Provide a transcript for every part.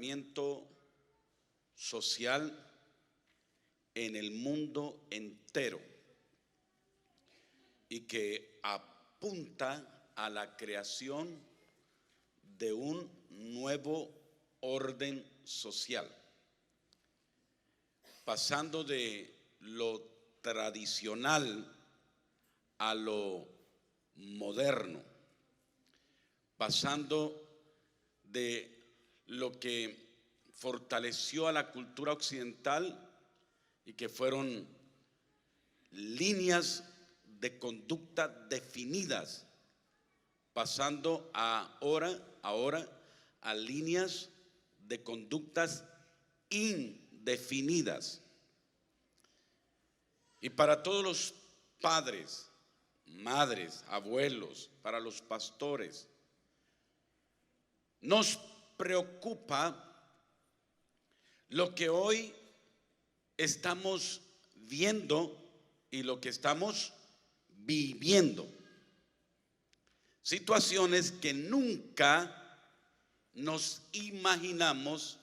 comportamiento social en el mundo entero y que apunta a la creación de un nuevo orden social, pasando de lo tradicional a lo moderno, pasando de lo que fortaleció a la cultura occidental y que fueron líneas de conducta definidas, pasando ahora a líneas de conductas indefinidas. Y para todos los padres, madres, abuelos, para los pastores, nos preocupa lo que hoy estamos viendo y lo que estamos viviendo. Situaciones que nunca nos imaginamos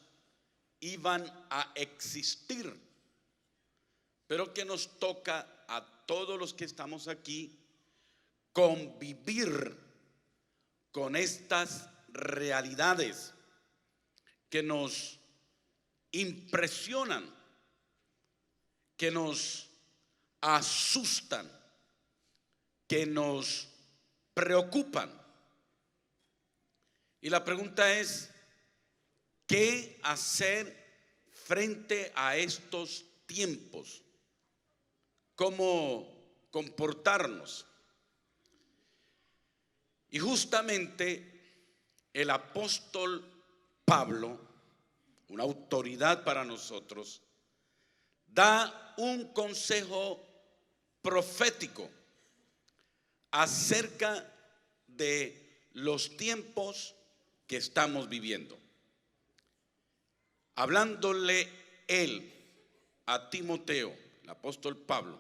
iban a existir, pero que nos toca a todos los que estamos aquí convivir con estas realidades que nos impresionan, que nos asustan, que nos preocupan. Y la pregunta es, ¿qué hacer frente a estos tiempos? ¿Cómo comportarnos? Y justamente el apóstol Pablo, una autoridad para nosotros, da un consejo profético acerca de los tiempos que estamos viviendo. Hablándole él a Timoteo, el apóstol Pablo,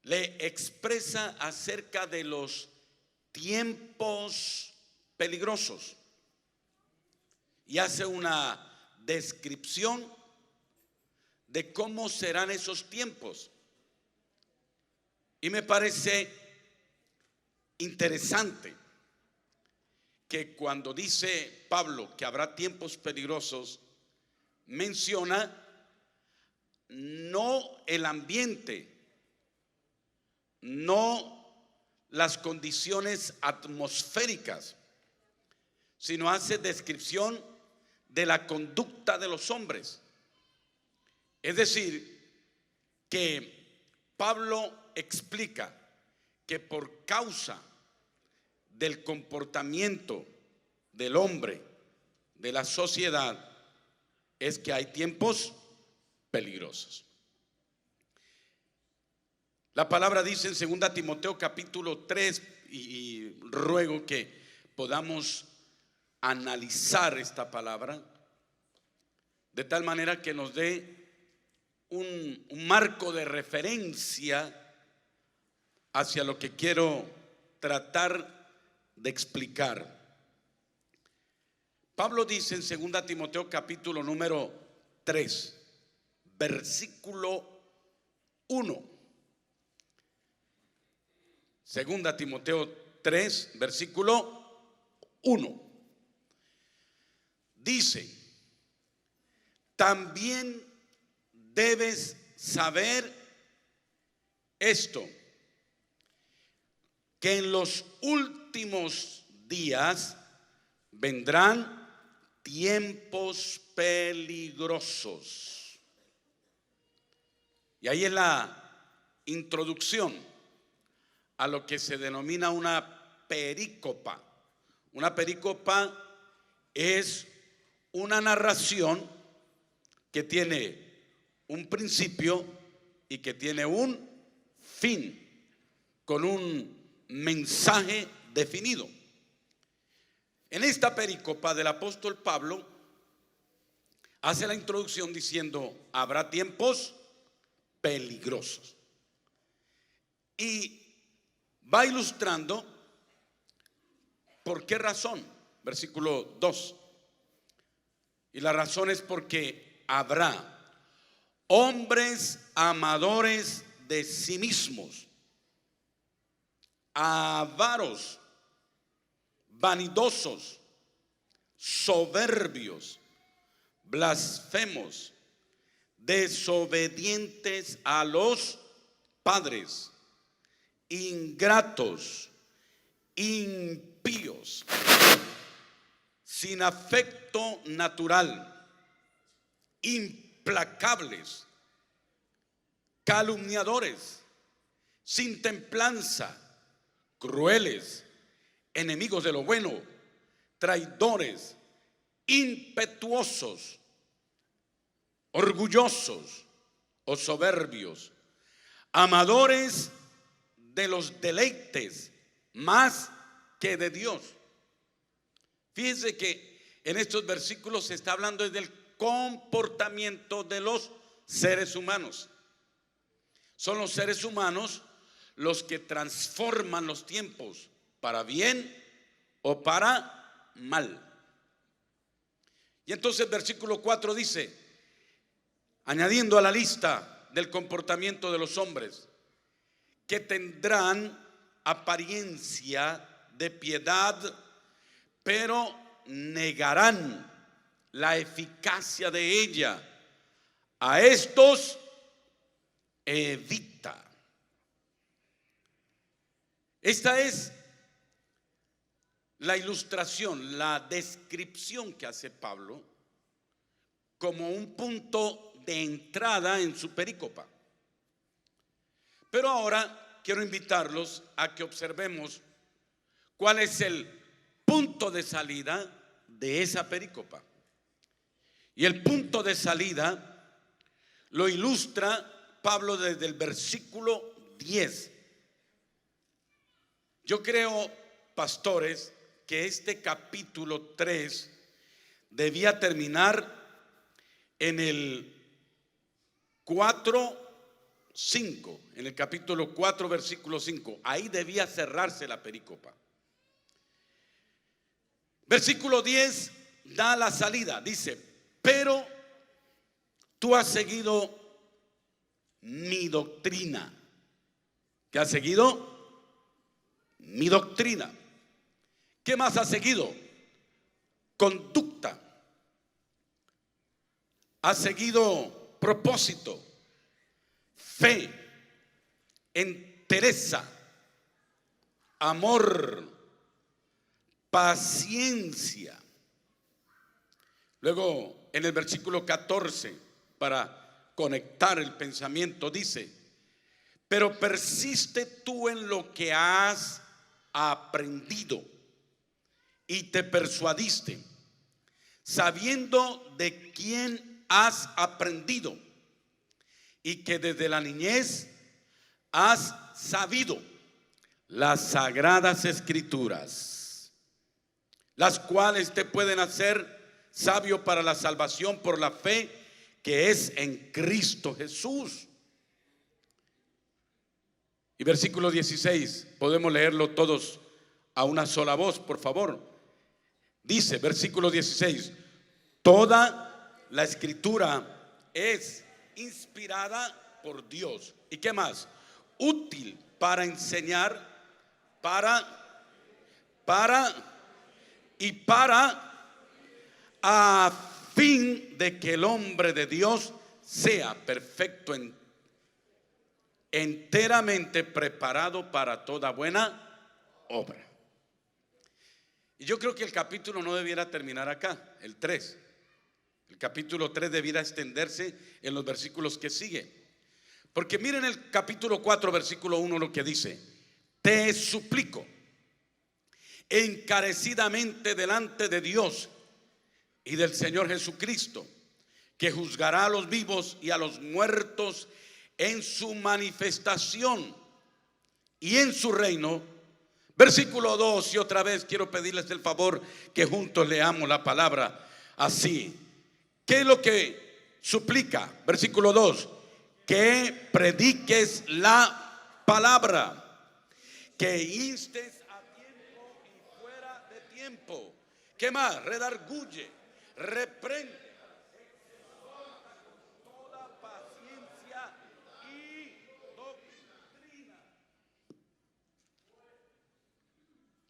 le expresa acerca de los tiempos peligrosos y hace una descripción de cómo serán esos tiempos. Y me parece interesante que cuando dice Pablo que habrá tiempos peligrosos, menciona no el ambiente, no las condiciones atmosféricas, sino hace descripción de la conducta de los hombres. Es decir, que Pablo explica que por causa del comportamiento del hombre, de la sociedad, es que hay tiempos peligrosos. La palabra dice en 2 Timoteo capítulo 3, y ruego que podamos analizar esta palabra de tal manera que nos dé un marco de referencia hacia lo que quiero tratar de explicar. Pablo dice en 2 Timoteo capítulo número 3, versículo 1. 2 Timoteo 3, versículo 1. Dice: también debes saber esto, que en los últimos días vendrán tiempos peligrosos. Y ahí es la introducción a lo que se denomina una perícopa. Una perícopa es una narración que tiene un principio y que tiene un fin, con un mensaje definido. En esta perícopa del apóstol Pablo hace la introducción diciendo: habrá tiempos peligrosos. Y va ilustrando por qué razón. Versículo 2: Y la razón es porque habrá hombres amadores de sí mismos, avaros, vanidosos, soberbios, blasfemos, desobedientes a los padres, ingratos, impíos, sin afecto natural, implacables, calumniadores, sin templanza, crueles, enemigos de lo bueno, traidores, impetuosos, orgullosos o soberbios, amadores de los deleites más que de Dios. Fíjense que en estos versículos se está hablando del comportamiento de los seres humanos. Son los seres humanos los que transforman los tiempos para bien o para mal. Y entonces el versículo 4 dice, añadiendo a la lista del comportamiento de los hombres, que tendrán apariencia de piedad, pero negarán la eficacia de ella. A estos evita. Esta es la ilustración, la descripción que hace Pablo como un punto de entrada en su perícopa. Pero ahora quiero invitarlos a que observemos cuál es el punto de salida de esa perícopa. Y el punto de salida lo ilustra Pablo desde el versículo 10. Yo creo, pastores, que este capítulo 3 debía terminar en el 4:5, en el capítulo 4, versículo 5. Ahí debía cerrarse la perícopa. Versículo 10 da la salida, dice, pero tú has seguido mi doctrina. ¿Qué has seguido? Mi doctrina. ¿Qué más has seguido? Conducta. Has seguido propósito, fe, entereza, amor, paciencia. Luego en el versículo 14, para conectar el pensamiento, dice, pero persiste tú en lo que has aprendido y te persuadiste, sabiendo de quién has aprendido y que desde la niñez has sabido las sagradas escrituras, las cuales te pueden hacer sabio para la salvación por la fe que es en Cristo Jesús. Y versículo 16, podemos leerlo todos a una sola voz, por favor. Dice, versículo 16, toda la escritura es inspirada por Dios. ¿Y qué más? Útil para enseñar, para a fin de que el hombre de Dios sea perfecto, enteramente preparado para toda buena obra. Y yo creo que el capítulo no debiera terminar acá, el 3. El capítulo 3 debiera extenderse en los versículos que siguen. Porque miren el capítulo 4, versículo 1 lo que dice: te suplico encarecidamente delante de Dios y del Señor Jesucristo, que juzgará a los vivos y a los muertos en su manifestación y en su reino. Versículo 2, y otra vez quiero pedirles el favor que juntos leamos la palabra así. ¿Qué es lo que suplica? Versículo 2, que prediques la palabra, que instes a tiempo y fuera de tiempo. ¿Qué más? Redarguye, reprende,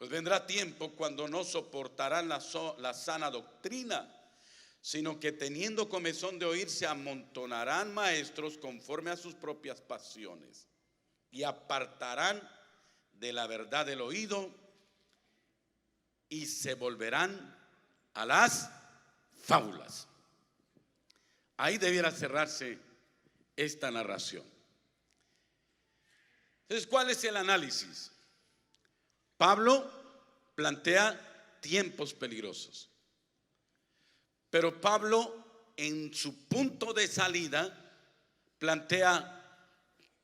Pues vendrá tiempo cuando no soportarán la sana doctrina, sino que teniendo comezón de oír, se amontonarán maestros conforme a sus propias pasiones, y apartarán de la verdad del oído, y se volverán a las fábulas. Ahí debiera cerrarse esta narración. Entonces, ¿cuál es el análisis? Pablo plantea tiempos peligrosos, pero Pablo en su punto de salida plantea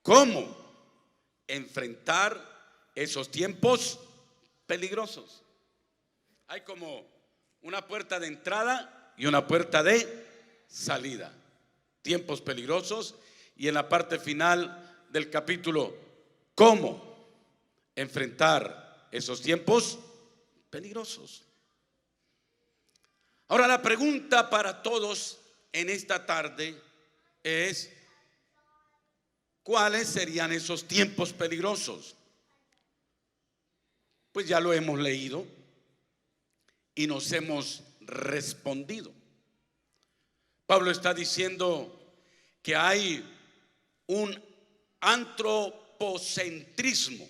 cómo enfrentar esos tiempos peligrosos. Hay como una puerta de entrada y una puerta de salida. Tiempos peligrosos, y en la parte final del capítulo, cómo enfrentar esos tiempos peligrosos. Ahora, la pregunta para todos en esta tarde es: ¿cuáles serían esos tiempos peligrosos? Pues ya lo hemos leído y nos hemos respondido. Pablo está diciendo que hay un antropocentrismo,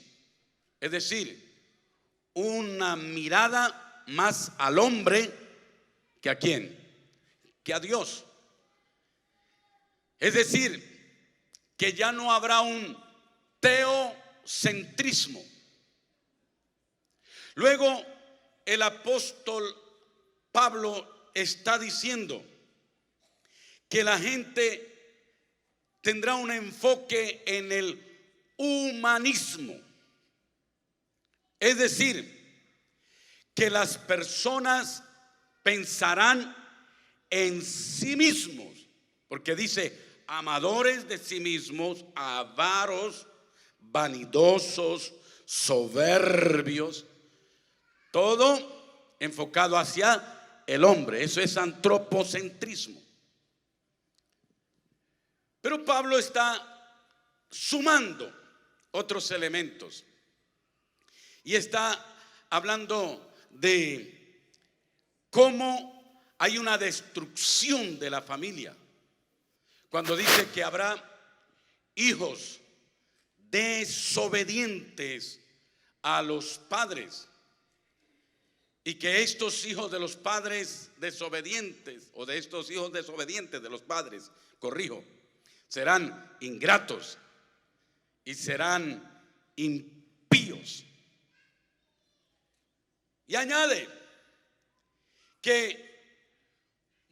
es decir, una mirada más al hombre que a quién, que a Dios. Es decir, que ya no habrá un teocentrismo. Luego el apóstol Pablo está diciendo que la gente tendrá un enfoque en el humanismo. Es decir, que las personas pensarán en sí mismos, porque dice: amadores de sí mismos, avaros, vanidosos, soberbios, todo enfocado hacia el hombre. Eso es antropocentrismo. Pero Pablo está sumando otros elementos y está hablando de cómo hay una destrucción de la familia, cuando dice que habrá hijos desobedientes a los padres, y que estos hijos de los padres desobedientes, o de estos hijos desobedientes de los padres, corrijo, serán ingratos y serán impíos. Y añade que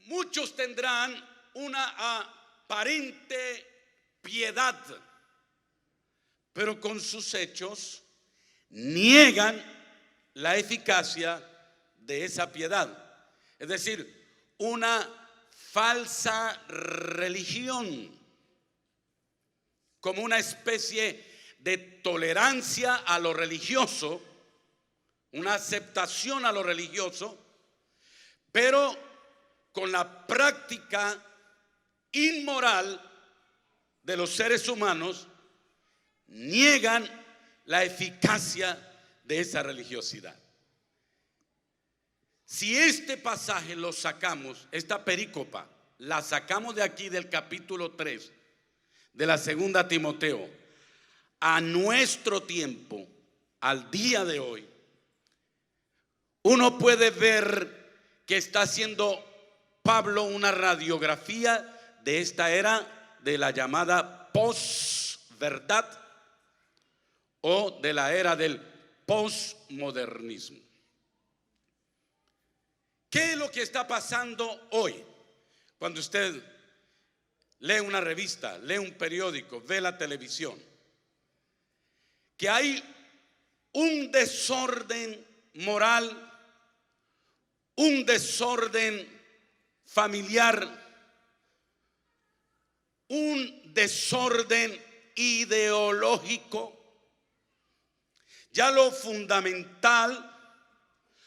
muchos tendrán una aparente piedad, pero con sus hechos niegan la eficacia de esa piedad. Es decir, una falsa religión, como una especie de tolerancia a lo religioso, una aceptación a lo religioso, pero con la práctica inmoral de los seres humanos, niegan la eficacia de esa religiosidad. Si este pasaje lo sacamos, esta perícopa, la sacamos de aquí del capítulo 3 de la segunda Timoteo, a nuestro tiempo, al día de hoy, uno puede ver que está haciendo Pablo una radiografía de esta era de la llamada posverdad, o de la era del posmodernismo. ¿Qué es lo que está pasando hoy? Cuando usted lee una revista, lee un periódico, ve la televisión, que hay un desorden moral, un desorden familiar, un desorden ideológico. Ya lo fundamental,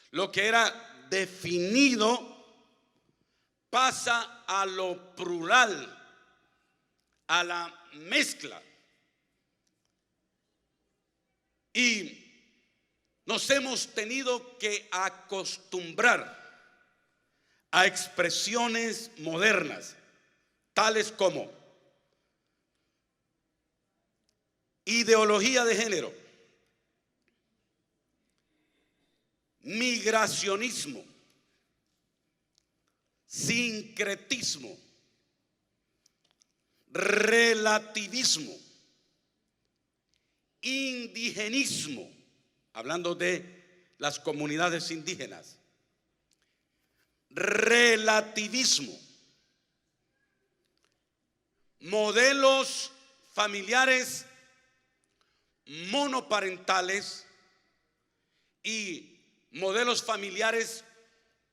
lo que era definido, pasa a lo plural, a la mezcla. Y nos hemos tenido que acostumbrar a expresiones modernas, tales como ideología de género, migracionismo, sincretismo, relativismo, indigenismo, hablando de las comunidades indígenas, relativismo, modelos familiares monoparentales y modelos familiares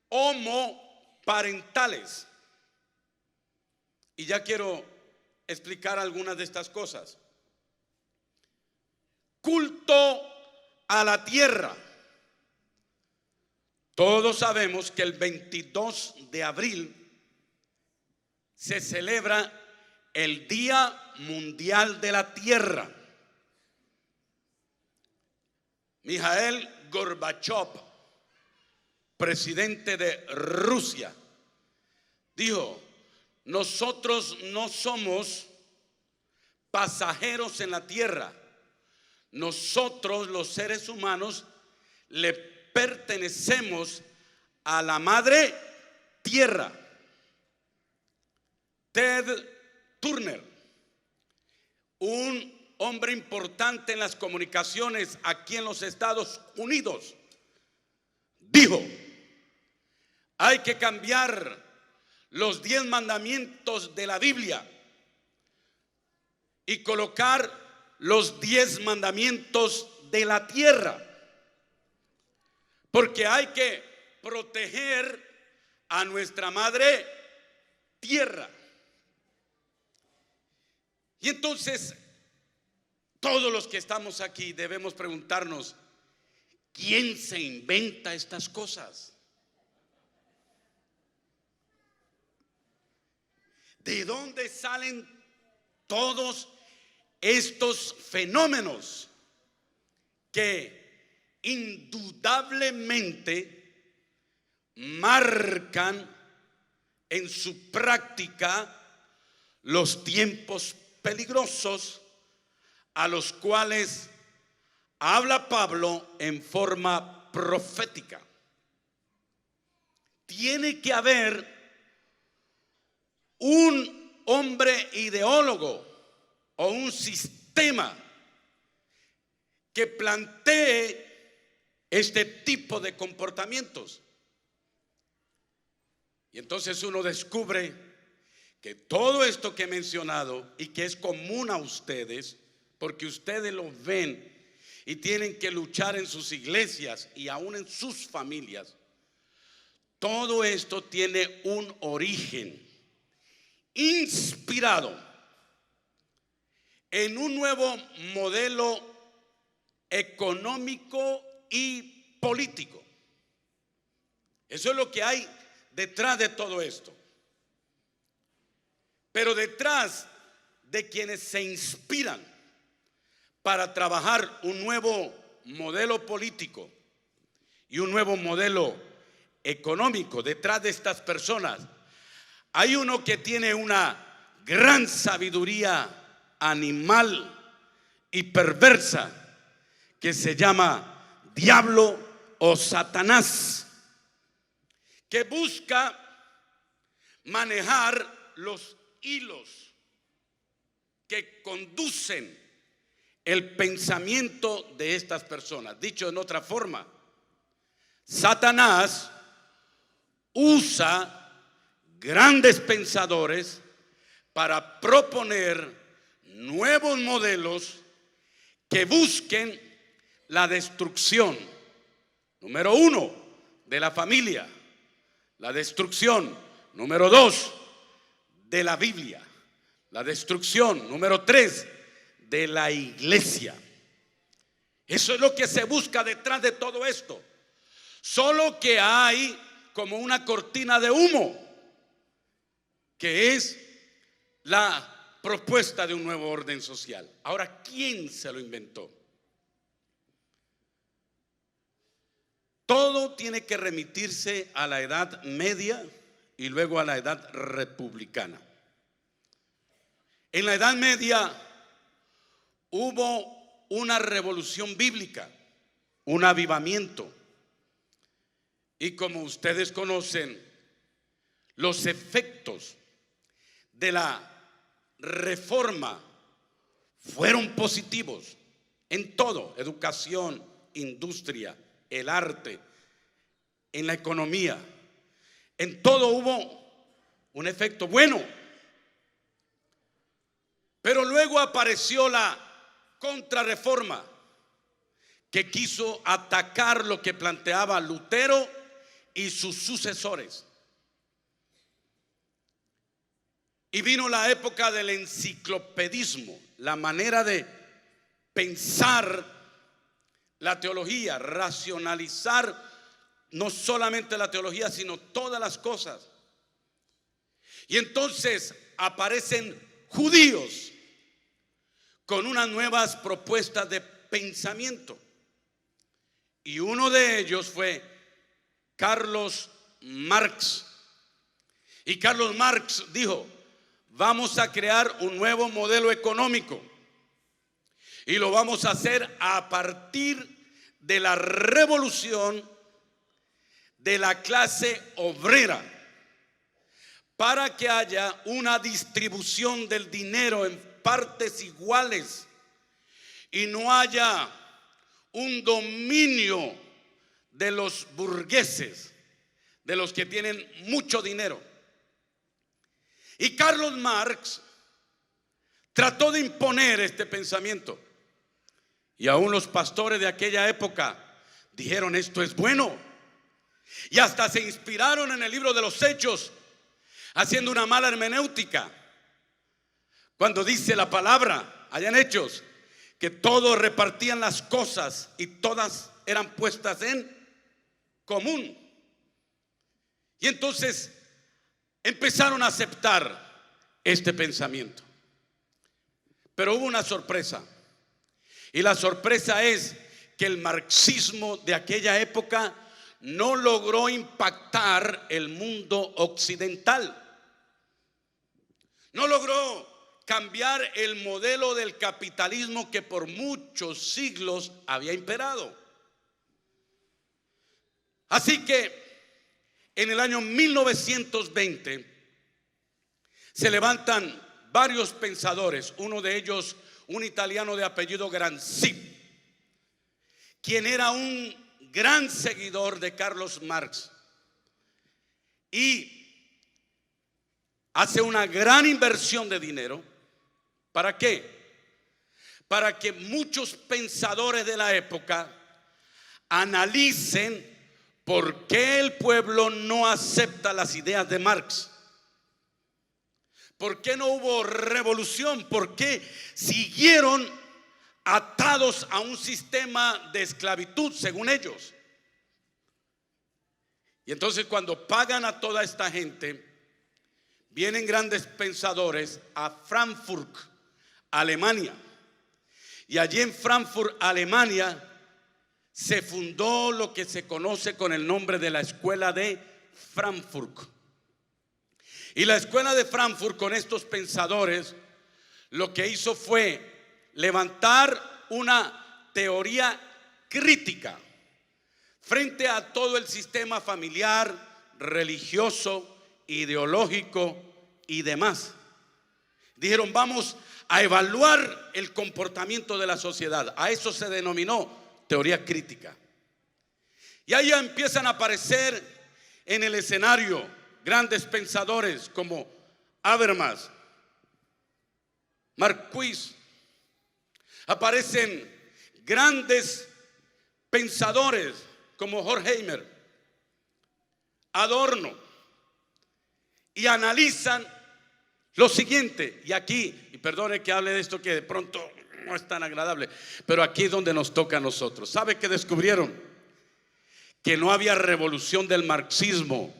homoparentales. Y ya quiero explicar algunas de estas cosas. Culto a la tierra. Todos sabemos que el 22 de abril se celebra el Día Mundial de la Tierra. Mikhail Gorbachev, presidente de Rusia, dijo: nosotros no somos pasajeros en la tierra. Nosotros, los seres humanos, le pertenecemos a la madre tierra. Ted Turner, un hombre importante en las comunicaciones aquí en los Estados Unidos, dijo: hay que cambiar los 10 mandamientos de la Biblia y colocar los 10 mandamientos de la tierra, porque hay que proteger a nuestra madre tierra. Y entonces todos los que estamos aquí debemos preguntarnos: ¿quién se inventa estas cosas? ¿De dónde salen todos estos fenómenos que indudablemente marcan en su práctica los tiempos peligrosos a los cuales habla Pablo en forma profética? Tiene que haber un hombre ideólogo o un sistema que plantee este tipo de comportamientos. Y entonces uno descubre que todo esto que he mencionado y que es común a ustedes, porque ustedes lo ven y tienen que luchar en sus iglesias y aún en sus familias, todo esto tiene un origen inspirado en un nuevo modelo económico y político. Eso es lo que hay detrás de todo esto. Pero detrás de quienes se inspiran para trabajar un nuevo modelo político y un nuevo modelo económico, detrás de estas personas hay uno que tiene una gran sabiduría animal y perversa, que se llama diablo o Satanás, que busca manejar los hilos que conducen el pensamiento de estas personas. Dicho en otra forma, Satanás usa grandes pensadores para proponer nuevos modelos que busquen la destrucción, número 1, de la familia, la destrucción, número 2, de la Biblia, la destrucción, número 3, de la iglesia. Eso es lo que se busca detrás de todo esto. Solo que hay como una cortina de humo, que es la propuesta de un nuevo orden social. Ahora, ¿quién se lo inventó? todo tiene que remitirse a la Edad Media y luego a la Edad Republicana. En la Edad Media hubo una revolución bíblica, un avivamiento. Y como ustedes conocen, los efectos de la reforma fueron positivos en todo: educación, industria, el arte, en la economía. En todo hubo un efecto bueno. Pero luego apareció la contrarreforma, que quiso atacar lo que planteaba Lutero y sus sucesores. Y vino la época del enciclopedismo, la manera de pensar la teología, racionalizar no solamente la teología, sino todas las cosas. Y entonces aparecen judíos con unas nuevas propuestas de pensamiento. Y uno de ellos fue Carlos Marx. Y Carlos Marx dijo: vamos a crear un nuevo modelo económico y lo vamos a hacer a partir de la revolución de la clase obrera, para que haya una distribución del dinero en partes iguales y no haya un dominio de los burgueses, de los que tienen mucho dinero. Y Carlos Marx trató de imponer este pensamiento, y aún los pastores de aquella época dijeron: esto es bueno. Y hasta se inspiraron en el libro de los Hechos, haciendo una mala hermenéutica, cuando dice la palabra allá en Hechos que todos repartían las cosas y todas eran puestas en común. Y entonces empezaron a aceptar este pensamiento. Pero hubo una sorpresa, y la sorpresa es que el marxismo de aquella época no logró impactar el mundo occidental. No logró cambiar el modelo del capitalismo que por muchos siglos había imperado. Así que en el año 1920 se levantan varios pensadores, uno de ellos un italiano de apellido Gramsci, quien era un gran seguidor de Carlos Marx, y hace una gran inversión de dinero. ¿Para qué? Para que muchos pensadores de la época analicen por qué el pueblo no acepta las ideas de Marx. ¿Por qué no hubo revolución? ¿Por qué siguieron atados a un sistema de esclavitud según ellos? Y entonces, cuando pagan a toda esta gente, vienen grandes pensadores a Frankfurt, Alemania. Y allí en Frankfurt, Alemania, se fundó lo que se conoce con el nombre de la Escuela de Frankfurt. Y la Escuela de Frankfurt, con estos pensadores, lo que hizo fue levantar una teoría crítica frente a todo el sistema familiar, religioso, ideológico y demás. Dijeron: vamos a evaluar el comportamiento de la sociedad. A eso se denominó teoría crítica. Y ahí empiezan a aparecer en el escenario grandes pensadores como Habermas, Marquis. Aparecen grandes pensadores como Horkheimer, Adorno, y analizan lo siguiente. Y aquí, y perdone que hable de esto que de pronto no es tan agradable, pero aquí es donde nos toca a nosotros. ¿Sabe qué descubrieron? Que no había revolución del marxismo,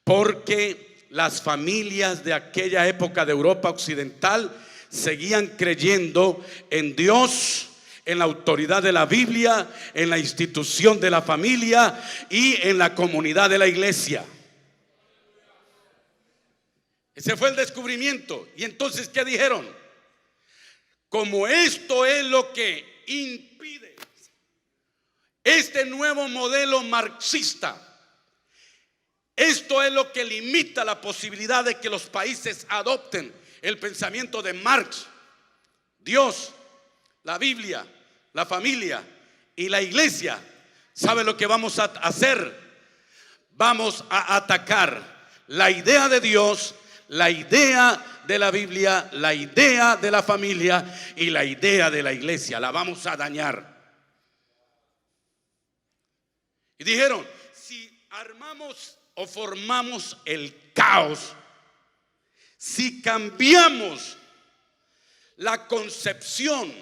porque las familias de aquella época de Europa occidental seguían creyendo en Dios, en la autoridad de la Biblia, en la institución de la familia y en la comunidad de la iglesia. Ese fue el descubrimiento. Y entonces, ¿qué dijeron? Como esto es lo que impide este nuevo modelo marxista, esto es lo que limita la posibilidad de que los países adopten el pensamiento de Marx, Dios, la Biblia, la familia y la iglesia. ¿Sabe lo que vamos a hacer? Vamos a atacar la idea de Dios, la idea de la Biblia, la idea de la familia y la idea de la iglesia. La vamos a dañar. Y dijeron, si armamos o formamos el caos, si cambiamos la concepción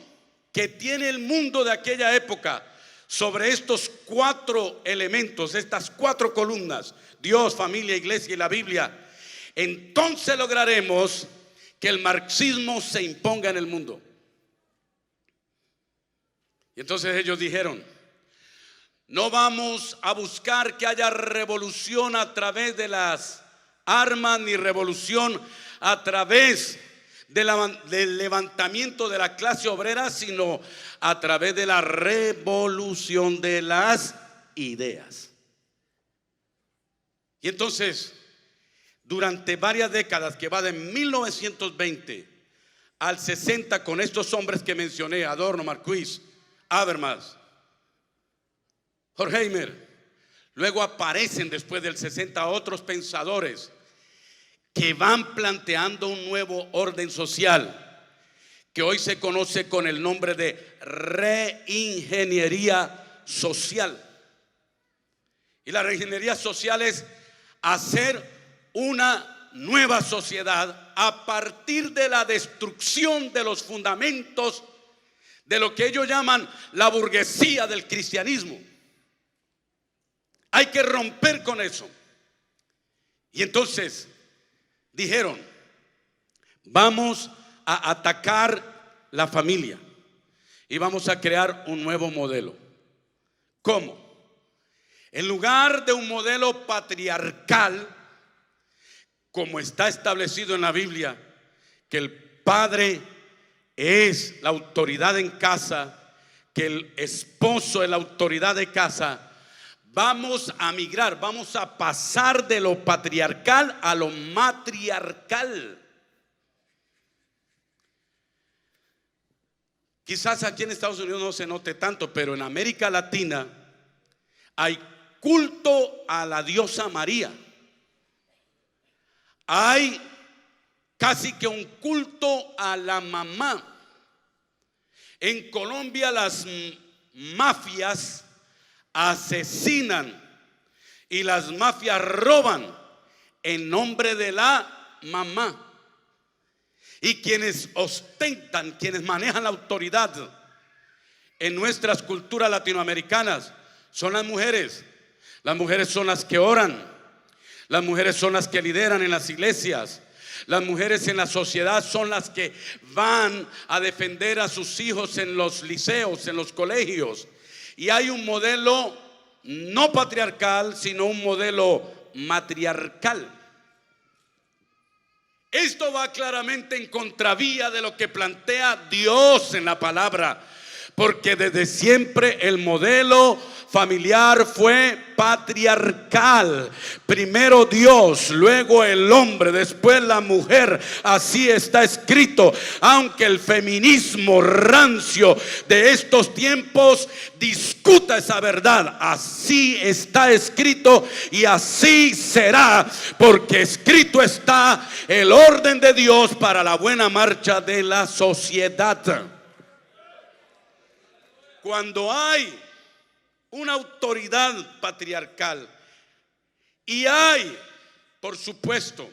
que tiene el mundo de aquella época sobre estos 4 elementos, estas 4 columnas, Dios, familia, iglesia y la Biblia, entonces lograremos que el marxismo se imponga en el mundo. Y entonces ellos dijeron, no vamos a buscar que haya revolución a través de las armas, ni revolución a través del levantamiento de la clase obrera, sino a través de la revolución de las ideas. Y entonces, durante varias décadas, que va de 1920 al 60, con estos hombres que mencioné, Adorno, Marquis, Habermas, Horkheimer, luego aparecen después del 60 otros pensadores que van planteando un nuevo orden social que hoy se conoce con el nombre de reingeniería social. Y la reingeniería social es hacer una nueva sociedad a partir de la destrucción de los fundamentos de lo que ellos llaman la burguesía del cristianismo. Hay que romper con eso. Y entonces dijeron, vamos a atacar la familia y vamos a crear un nuevo modelo. ¿Cómo? En lugar de un modelo patriarcal, como está establecido en la Biblia, que el padre es la autoridad en casa, que el esposo es la autoridad de casa, vamos a migrar, vamos a pasar de lo patriarcal a lo matriarcal. Quizás aquí en Estados Unidos no se note tanto, pero en América Latina hay culto a la diosa María. Hay casi que un culto a la mamá. En Colombia las mafias asesinan y las mafias roban en nombre de la mamá. Y quienes ostentan, quienes manejan la autoridad en nuestras culturas latinoamericanas son las mujeres. Las mujeres son las que oran. Las mujeres son las que lideran en las iglesias. Las mujeres en la sociedad son las que van a defender a sus hijos en los liceos, en los colegios. Y hay un modelo no patriarcal, sino un modelo matriarcal. Esto va claramente en contravía de lo que plantea Dios en la palabra, porque desde siempre el modelo familiar fue patriarcal. Primero Dios, luego el hombre, después la mujer. Así está escrito. Aunque el feminismo rancio de estos tiempos discuta esa verdad, así está escrito y así será, porque escrito está el orden de Dios para la buena marcha de la sociedad. Cuando hay una autoridad patriarcal y hay, por supuesto,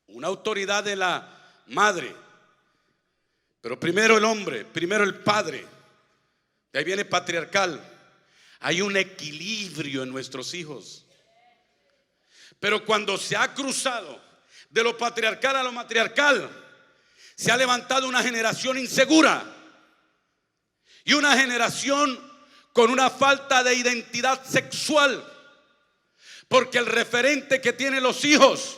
una autoridad de la madre, pero primero el hombre, primero el padre, de ahí viene patriarcal. Hay un equilibrio en nuestros hijos, pero cuando se ha cruzado de lo patriarcal a lo matriarcal, se ha levantado una generación insegura. y una generación con una falta de identidad sexual, porque el referente que tienen los hijos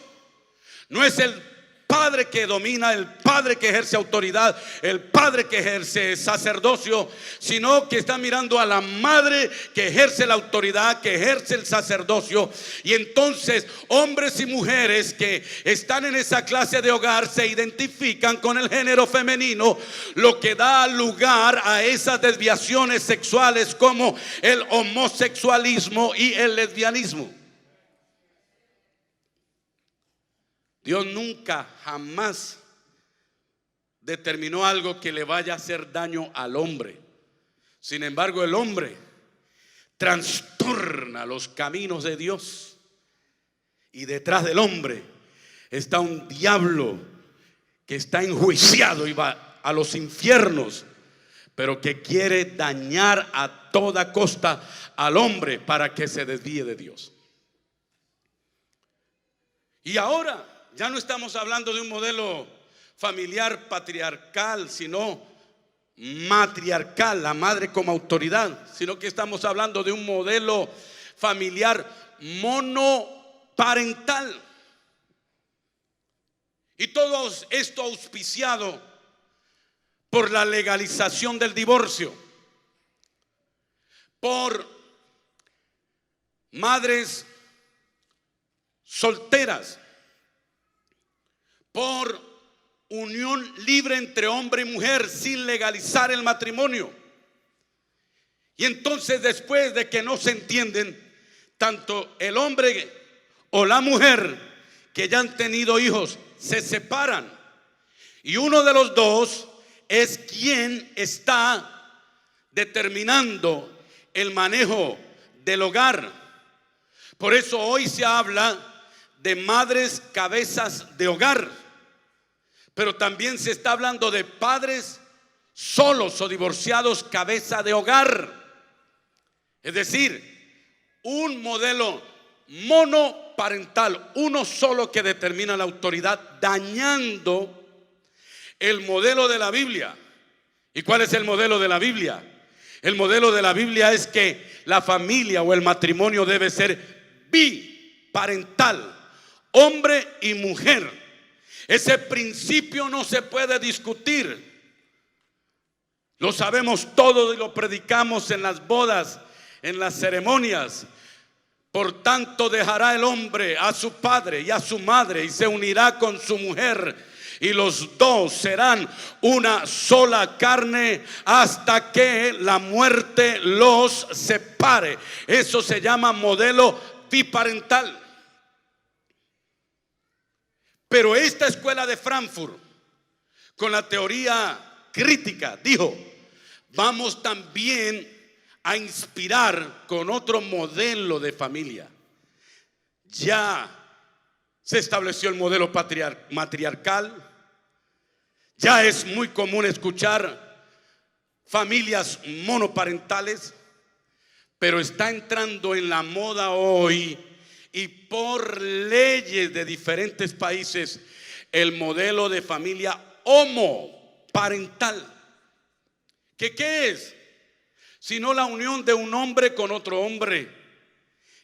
no es el padre que domina, el padre que ejerce autoridad, el padre que ejerce sacerdocio, sino que está mirando a la madre que ejerce la autoridad, que ejerce el sacerdocio. Y entonces hombres y mujeres que están en esa clase de hogar se identifican con el género femenino, lo que da lugar a esas desviaciones sexuales como el homosexualismo y el lesbianismo. Dios nunca, jamás determinó algo que le vaya a hacer daño al hombre. Sin embargo, el hombre trastorna los caminos de Dios, y detrás del hombre está un diablo que está enjuiciado y va a los infiernos, pero que quiere dañar a toda costa al hombre para que se desvíe de Dios. Y ahora ya no estamos hablando de un modelo familiar patriarcal, sino matriarcal, la madre como autoridad, sino que estamos hablando de un modelo familiar monoparental. Y todo esto auspiciado por la legalización del divorcio, por madres solteras, por unión libre entre hombre y mujer sin legalizar el matrimonio. Y entonces, después de que no se entienden, tanto el hombre o la mujer que ya han tenido hijos se separan, y uno de los dos es quien está determinando el manejo del hogar. Por eso hoy se habla de madres cabezas de hogar, pero también se está hablando de padres solos o divorciados cabeza de hogar. Es decir, un modelo monoparental, uno solo que determina la autoridad, dañando el modelo de la Biblia. ¿Y cuál es el modelo de la Biblia? El modelo de la Biblia es que la familia o el matrimonio debe ser biparental, hombre y mujer. Ese principio no se puede discutir. Lo sabemos todos y lo predicamos en las bodas, en las ceremonias. Por tanto, dejará el hombre a su padre y a su madre y se unirá con su mujer, y los dos serán una sola carne hasta que la muerte los separe. Eso se llama modelo biparental. Pero esta escuela de Frankfurt, con la teoría crítica, dijo: vamos también a inspirar con otro modelo de familia. Ya se estableció el modelo matriarcal. Ya es muy común escuchar familias monoparentales, pero está entrando en la moda hoy, y por leyes de diferentes países, el modelo de familia homoparental. ¿Qué es? Sino la unión de un hombre con otro hombre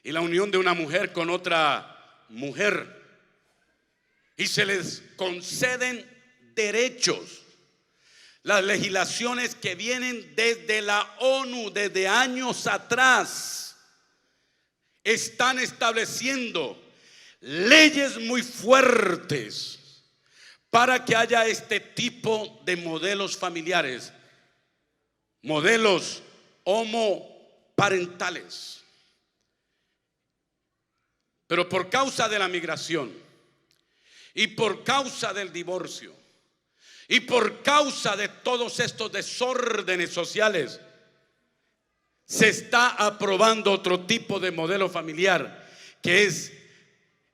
y la unión de una mujer con otra mujer, y se les conceden derechos. Las legislaciones que vienen desde la ONU, desde años atrás, están estableciendo leyes muy fuertes para que haya este tipo de modelos familiares, modelos homoparentales. Pero por causa de la migración y por causa del divorcio y por causa de todos estos desórdenes sociales, se está aprobando otro tipo de modelo familiar, que es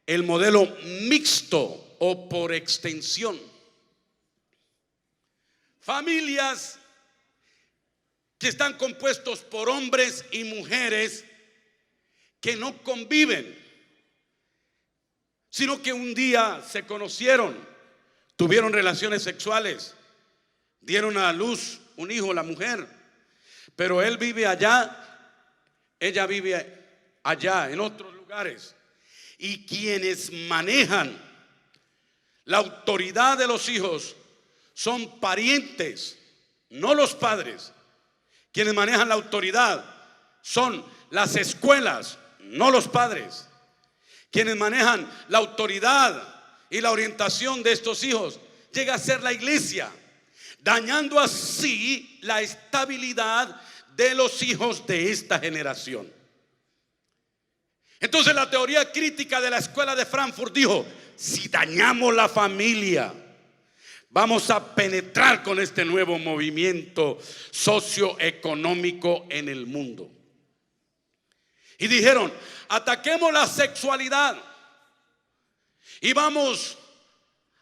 el modelo mixto o por extensión. Familias que están compuestos por hombres y mujeres que no conviven, sino que un día se conocieron, tuvieron relaciones sexuales, dieron a luz un hijo, la mujer, Pero él vive allá, ella vive allá, en otros lugares. Y quienes manejan la autoridad de los hijos son parientes, no los padres. Quienes manejan la autoridad son las escuelas, no los padres. Quienes manejan la autoridad y la orientación de estos hijos llega a ser la iglesia, dañando así la estabilidad de los hijos de esta generación. Entonces la teoría crítica de la escuela de Frankfurt dijo: si dañamos la familia, vamos a penetrar con este nuevo movimiento socioeconómico en el mundo. Y dijeron: ataquemos la sexualidad y vamos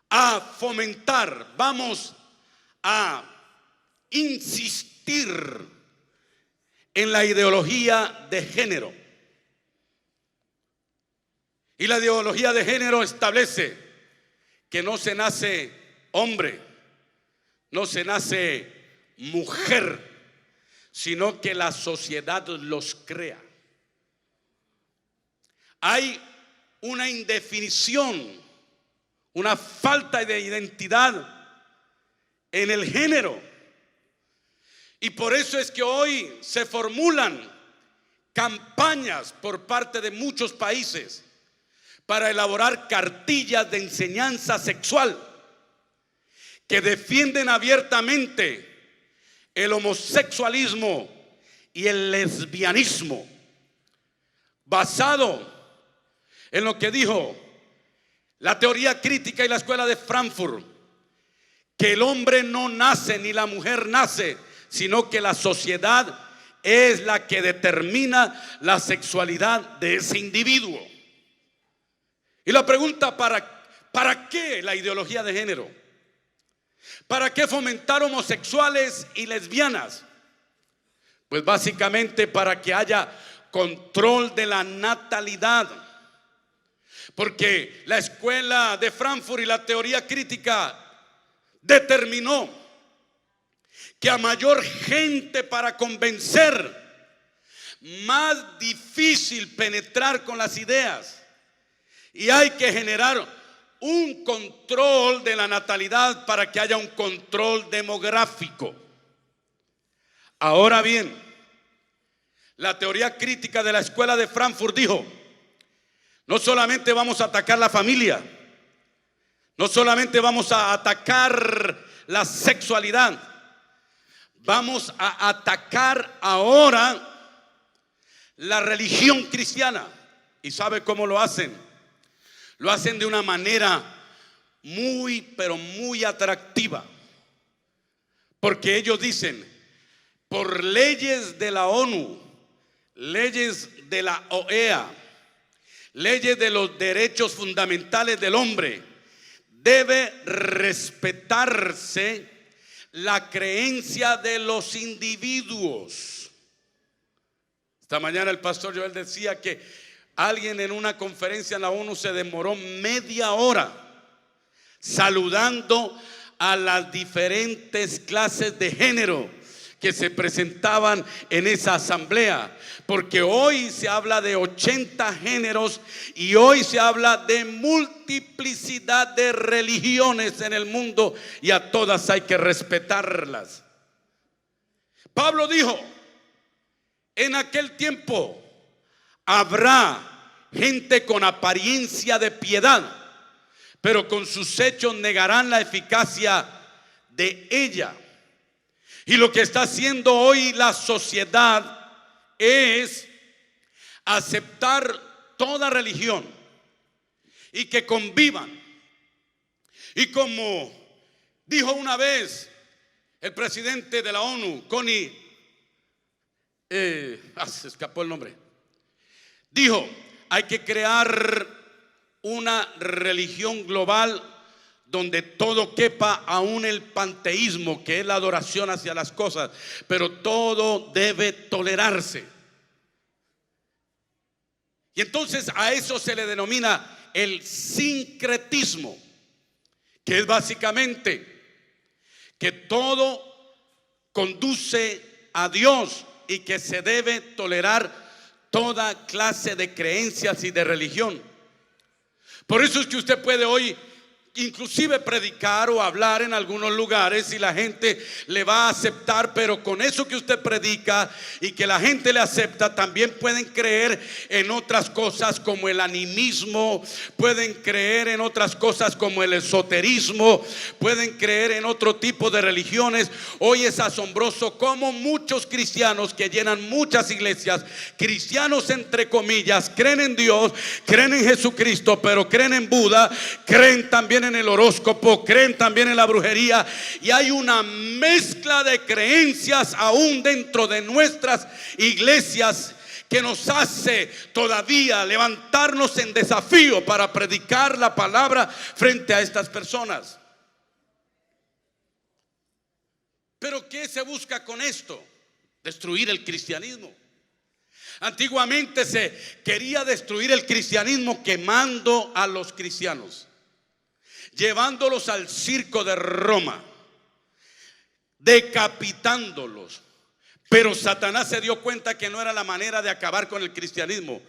a fomentar, vamos a insistir en la ideología de género. Y la ideología de género establece que no se nace hombre, no se nace mujer, sino que la sociedad los crea. Hay una indefinición, una falta de identidad en el género. Y por eso es que hoy se formulan campañas por parte de muchos países para elaborar cartillas de enseñanza sexual que defienden abiertamente el homosexualismo y el lesbianismo, basado en lo que dijo la teoría crítica y la escuela de Frankfurt, que el hombre no nace ni la mujer nace, sino que la sociedad es la que determina la sexualidad de ese individuo. Y la pregunta: ¿para qué la ideología de género? ¿Para qué fomentar homosexuales y lesbianas? Pues básicamente para que haya control de la natalidad. Porque la escuela de Frankfurt y la teoría crítica determinó que a mayor gente para convencer, más difícil penetrar con las ideas. Y hay que generar un control de la natalidad para que haya un control demográfico. Ahora bien, la teoría crítica de la escuela de Frankfurt dijo: no solamente vamos a atacar la familia, no solamente vamos a atacar la sexualidad, vamos a atacar ahora la religión cristiana. ¿Y sabe cómo lo hacen? Lo hacen de una manera muy, pero muy atractiva. Porque ellos dicen: por leyes de la ONU, leyes de la OEA, leyes de los derechos fundamentales del hombre, debe respetarse la creencia de los individuos. Esta mañana el pastor Joel decía que alguien en una conferencia en la ONU se demoró media hora saludando a las diferentes clases de género que se presentaban en esa asamblea, porque hoy se habla de 80 géneros y hoy se habla de multiplicidad de religiones en el mundo, y a todas hay que respetarlas. Pablo dijo: en aquel tiempo habrá gente con apariencia de piedad, pero con sus hechos negarán la eficacia de ella. Y lo que está haciendo hoy la sociedad es aceptar toda religión y que convivan. Y como dijo una vez el presidente de la ONU, Connie, se escapó el nombre, dijo: hay que crear una religión global donde todo quepa, aún el panteísmo, que es la adoración hacia las cosas, pero todo debe tolerarse. Y entonces a eso se le denomina el sincretismo, que es básicamente que todo conduce a Dios y que se debe tolerar toda clase de creencias y de religión. Por eso es que usted puede hoy inclusive predicar o hablar en algunos lugares y la gente le va a aceptar, pero con eso que usted predica y que la gente le acepta, también pueden creer en otras cosas como el animismo, pueden creer en otras cosas como el esoterismo, pueden creer en otro tipo de religiones. Hoy es asombroso cómo muchos cristianos que llenan muchas iglesias, cristianos entre comillas, creen en Dios, creen en Jesucristo, pero creen en Buda, creen también en el horóscopo, creen también en la brujería, y hay una mezcla de creencias aún dentro de nuestras iglesias que nos hace todavía levantarnos en desafío para predicar la palabra frente a estas personas. Pero ¿qué se busca con esto? Destruir el cristianismo. Antiguamente se quería destruir el cristianismo quemando a los cristianos, llevándolos al circo de Roma, decapitándolos. Pero Satanás se dio cuenta que no era la manera de acabar con el cristianismo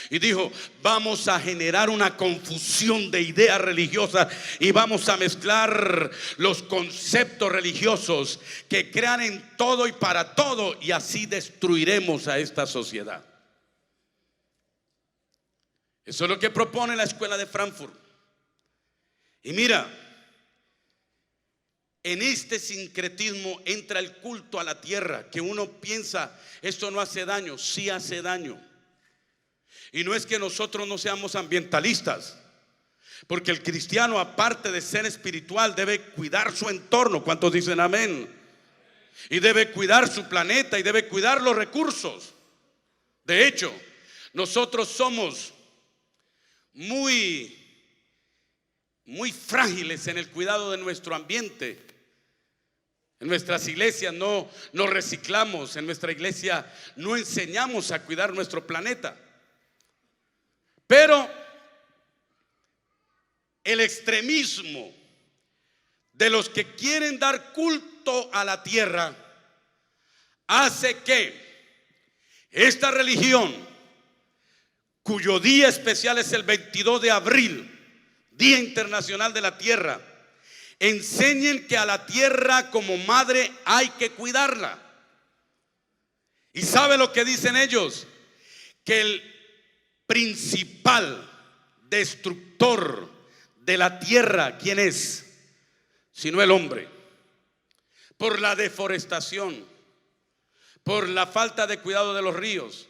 y dijo: vamos a generar una confusión de ideas religiosas y vamos a mezclar los conceptos religiosos que crean en todo y para todo, y así destruiremos a esta sociedad. Eso es lo que propone la escuela de Frankfurt. Y mira, en este sincretismo entra el culto a la tierra, que uno piensa, esto no hace daño. Sí hace daño. Y no es que nosotros no seamos ambientalistas, porque el cristiano, aparte de ser espiritual, debe cuidar su entorno. ¿Cuántos dicen amén? Y debe cuidar su planeta y debe cuidar los recursos. De hecho, nosotros somos muy frágiles en el cuidado de nuestro ambiente. En nuestras iglesias no reciclamos, en nuestra iglesia no enseñamos a cuidar nuestro planeta. Pero el extremismo de los que quieren dar culto a la tierra hace que esta religión, cuyo día especial es el 22 de abril, Día Internacional de la Tierra, enseñen que a la tierra como madre hay que cuidarla. ¿Y sabe lo que dicen ellos? Que el principal destructor de la tierra, ¿quién es? Sino el hombre. Por la deforestación, por la falta de cuidado de los ríos.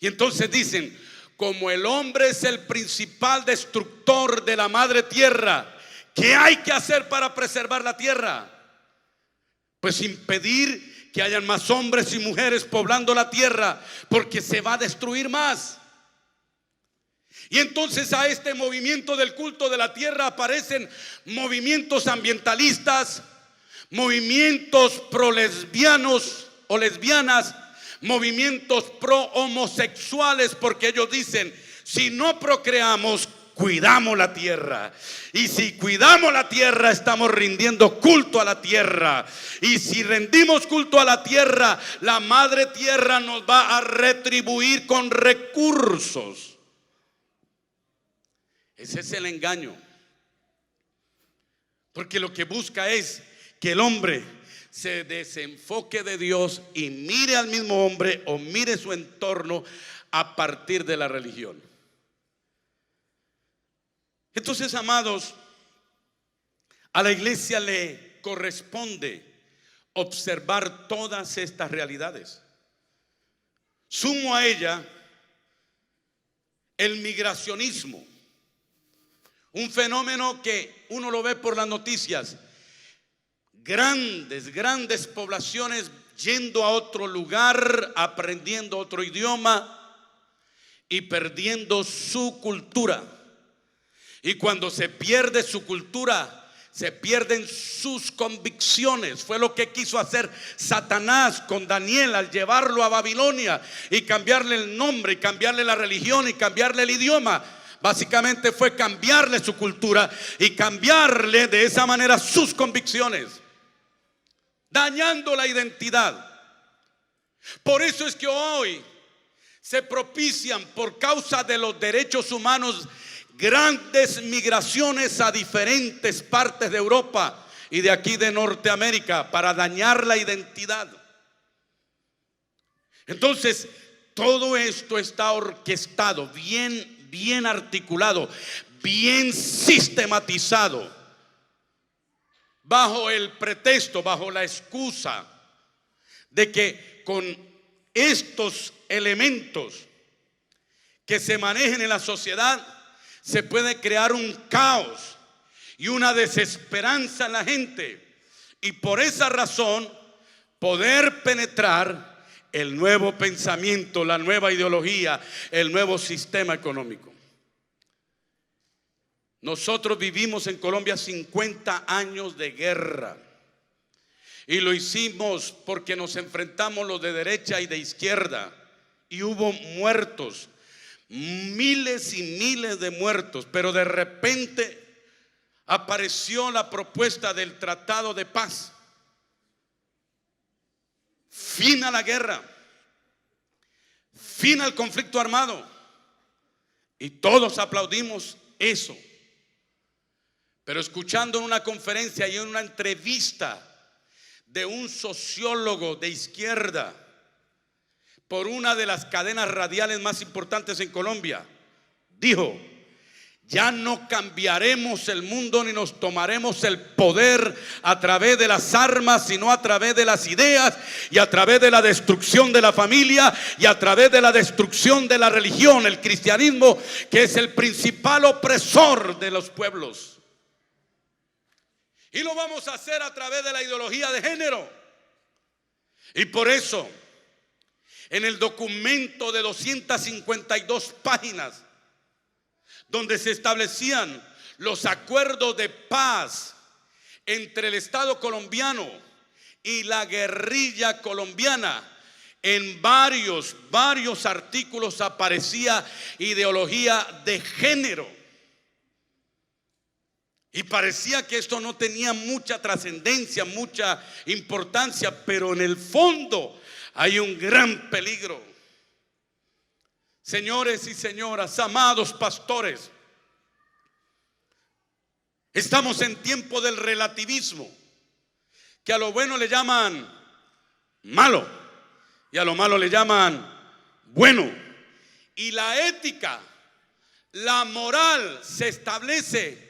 Y entonces dicen: como el hombre es el principal destructor de la madre tierra, ¿qué hay que hacer para preservar la tierra? Pues impedir que hayan más hombres y mujeres poblando la tierra, porque se va a destruir más. Y entonces a este movimiento del culto de la tierra aparecen movimientos ambientalistas, movimientos pro lesbianos o lesbianas, movimientos pro homosexuales, porque ellos dicen: si no procreamos, cuidamos la tierra, y si cuidamos la tierra, estamos rindiendo culto a la tierra, y si rendimos culto a la tierra, la madre tierra nos va a retribuir con recursos. Ese es el engaño, porque lo que busca es que el hombre se desenfoque de Dios y mire al mismo hombre o mire su entorno a partir de la religión. Entonces, amados, a la iglesia le corresponde observar todas estas realidades. Sumo a ella el migracionismo, un fenómeno que uno lo ve por las noticias. Grandes poblaciones yendo a otro lugar, aprendiendo otro idioma y perdiendo su cultura. Y cuando se pierde su cultura, se pierden sus convicciones. Fue lo que quiso hacer Satanás con Daniel al llevarlo a Babilonia y cambiarle el nombre y cambiarle la religión y cambiarle el idioma. Básicamente fue cambiarle su cultura y cambiarle de esa manera sus convicciones, dañando la identidad. Por eso es que hoy se propician, por causa de los derechos humanos, grandes migraciones a diferentes partes de Europa y de aquí de Norteamérica para dañar la identidad. Entonces, todo esto está orquestado, bien articulado, bien sistematizado, bajo el pretexto, bajo la excusa de que con estos elementos que se manejen en la sociedad se puede crear un caos y una desesperanza en la gente, y por esa razón poder penetrar el nuevo pensamiento, la nueva ideología, el nuevo sistema económico. Nosotros vivimos en Colombia 50 años de guerra, y lo hicimos porque nos enfrentamos los de derecha y de izquierda, y hubo muertos, miles y miles de muertos, pero de repente apareció la propuesta del tratado de paz. Fin a la guerra, fin al conflicto armado, y todos aplaudimos eso. Pero escuchando en una conferencia y en una entrevista de un sociólogo de izquierda por una de las cadenas radiales más importantes en Colombia, dijo: ya no cambiaremos el mundo ni nos tomaremos el poder a través de las armas, sino a través de las ideas, y a través de la destrucción de la familia, y a través de la destrucción de la religión, el cristianismo, que es el principal opresor de los pueblos. Y lo vamos a hacer a través de la ideología de género. Y por eso, en el documento de 252 páginas, donde se establecían los acuerdos de paz entre el Estado colombiano y la guerrilla colombiana, en varios artículos aparecía ideología de género. Y parecía que esto no tenía mucha trascendencia, mucha importancia, pero en el fondo hay un gran peligro. Señores y señoras, amados pastores, estamos en tiempo del relativismo, que a lo bueno le llaman malo y a lo malo le llaman bueno. Y la ética, la moral se establece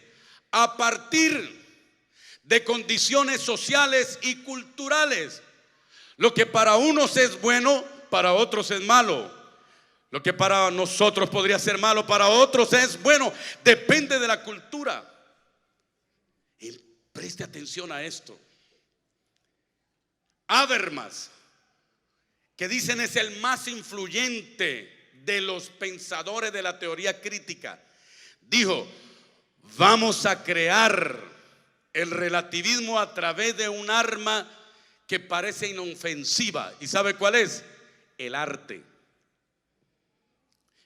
a partir de condiciones sociales y culturales. Lo que para unos es bueno, para otros es malo. Lo que para nosotros podría ser malo, para otros es bueno. Depende de la cultura. Y preste atención a esto. Habermas, que dicen es el más influyente de los pensadores de la teoría crítica, dijo: vamos a crear el relativismo a través de un arma que parece inofensiva. ¿Y sabe cuál es? El arte.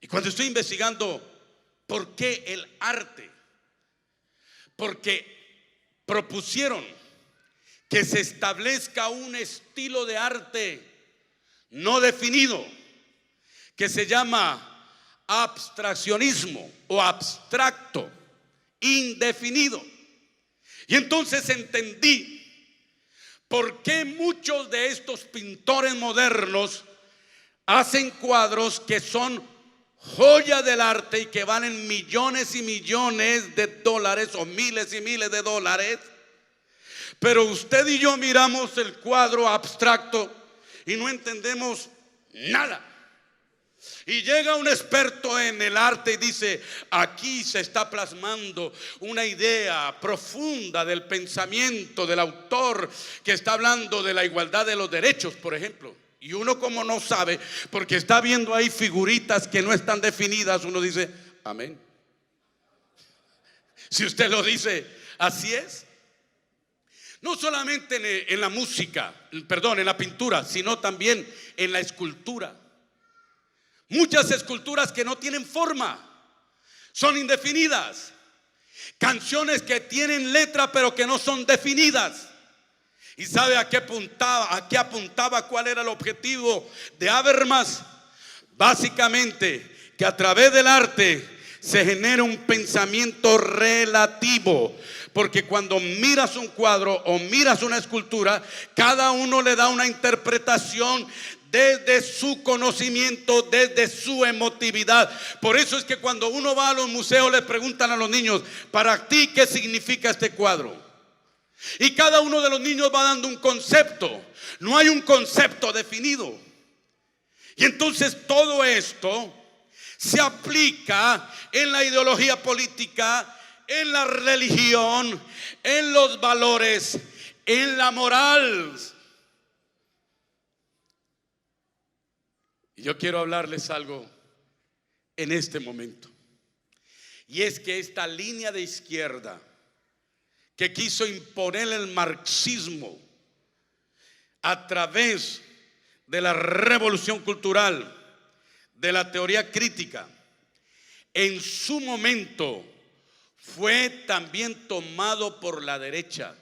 Y cuando estoy investigando por qué el arte, porque propusieron que se establezca un estilo de arte no definido, que se llama abstraccionismo o abstracto, indefinido. Y entonces entendí por qué muchos de estos pintores modernos hacen cuadros que son joya del arte y que valen millones y millones de dólares o miles y miles de dólares. Pero usted y yo miramos el cuadro abstracto y no entendemos nada. Y llega un experto en el arte y dice: aquí se está plasmando una idea profunda del pensamiento del autor, que está hablando de la igualdad de los derechos, por ejemplo. Y uno, como no sabe, porque está viendo ahí figuritas que no están definidas, uno dice: amén. Si usted lo dice, así es. No solamente en la música, perdón, en la pintura, sino también en la escultura. Muchas esculturas que no tienen forma, son indefinidas. Canciones que tienen letra pero que no son definidas. ¿Y sabe a qué apuntaba? ¿A qué apuntaba? ¿Cuál era el objetivo de Habermas? Básicamente que a través del arte se genera un pensamiento relativo, porque cuando miras un cuadro o miras una escultura, cada uno le da una interpretación desde su conocimiento, desde su emotividad. Por eso es que cuando uno va a los museos le preguntan a los niños: para ti, ¿qué significa este cuadro? Y cada uno de los niños va dando un concepto. No hay un concepto definido. Y entonces todo esto se aplica en la ideología política, en la religión, en los valores, en la moral. Y yo quiero hablarles algo en este momento. Y es que esta línea de izquierda que quiso imponer el marxismo a través de la revolución cultural, de la teoría crítica, en su momento fue también tomado por la derecha,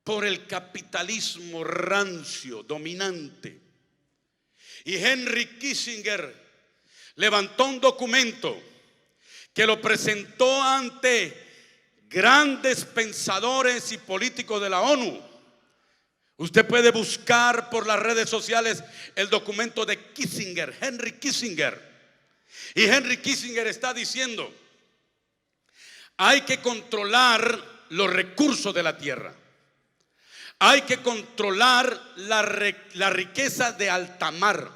por el capitalismo rancio, dominante. Y Henry Kissinger levantó un documento que lo presentó ante grandes pensadores y políticos de la ONU. Usted puede buscar por las redes sociales el documento de Kissinger, Henry Kissinger. Y Henry Kissinger está diciendo: hay que controlar los recursos de la tierra. Hay que controlar la riqueza de alta mar.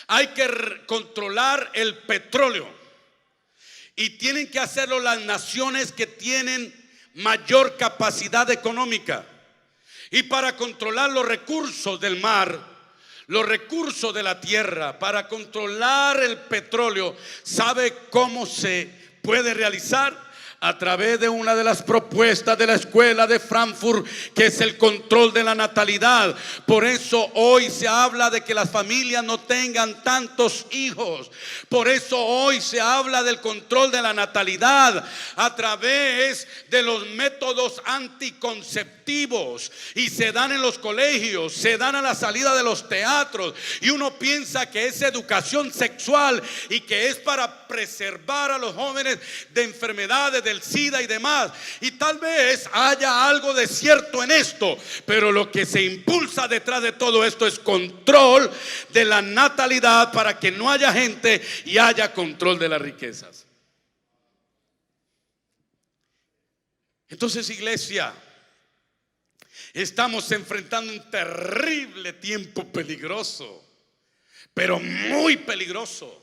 Hay que controlar el petróleo. Y tienen que hacerlo las naciones que tienen mayor capacidad económica. Y para controlar los recursos del mar, los recursos de la tierra, para controlar el petróleo, ¿sabe cómo se puede realizar? A través de una de las propuestas de la escuela de Frankfurt, que es el control de la natalidad. Por eso hoy se habla de que las familias no tengan tantos hijos. Por eso hoy se habla del control de la natalidad a través de los métodos anticonceptivos. Y se dan en los colegios, se dan a la salida de los teatros. Y uno piensa que es educación sexual y que es para preservar a los jóvenes de enfermedades del SIDA y demás. Y tal vez haya algo de cierto en esto, pero lo que se impulsa detrás de todo esto es control de la natalidad para que no haya gente y haya control de las riquezas. Entonces, iglesia, estamos enfrentando un terrible tiempo peligroso, pero muy peligroso.